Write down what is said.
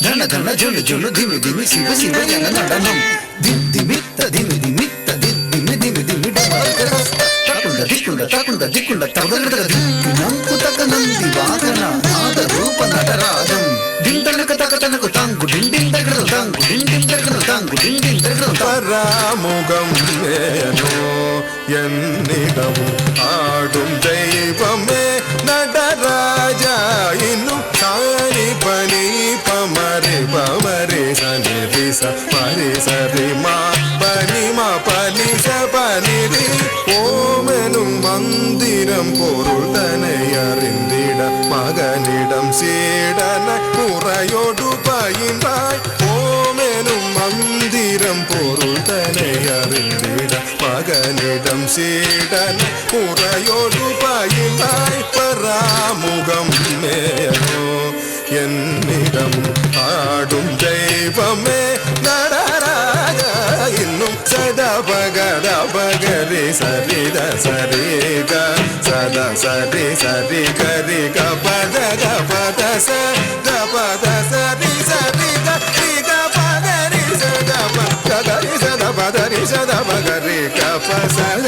ధన ధన జులు జులు ధిమి ధిమి శివ శివ జన నడనం దిమ్ దిమిత్త ధిమి ధిమిత్త దిమ్మి ధిమి ధిమి తకుండ దిక్కుండ తకుండ దిక్కుండ తగదగదగ నంకు తక నంది వాహన నాద రూప నటరాజం డింటనక తక తనకు తాంగు డిండిం దగ్గర తాంగు డిండిం దగ్గర తాంగు డిండిం దగ్గర பராமுகம் வேணோ என்னிடமும் ஆடும் தெய்வமே நடராஜா இன்னும் சாரி பனி பமரி பமரி சனி ரிச பரி சரி மா பனி மா பனி ச பனிரி ஓமெனும் மந்திரம் பொருள் தனை அறிந்திட மகனிடம் சீடன முறையோடு பயின்றாய் ஓமெனும் மந்திரம் பொருள் தனை அறிந்திட மகனிடம் சீடன் முறையோடு பயின்றாய் பராமுகம் மேலோ என்னிடம் ஆடும் தெய்வமே நடராஜா இன்னும் சதா பகத பகரி சரித சரிக சதா சரி சரி கரி கபத கபத சத பத சரி சரி கரி கபதரி சத பகரி சத பதரி சத பகரி கப சத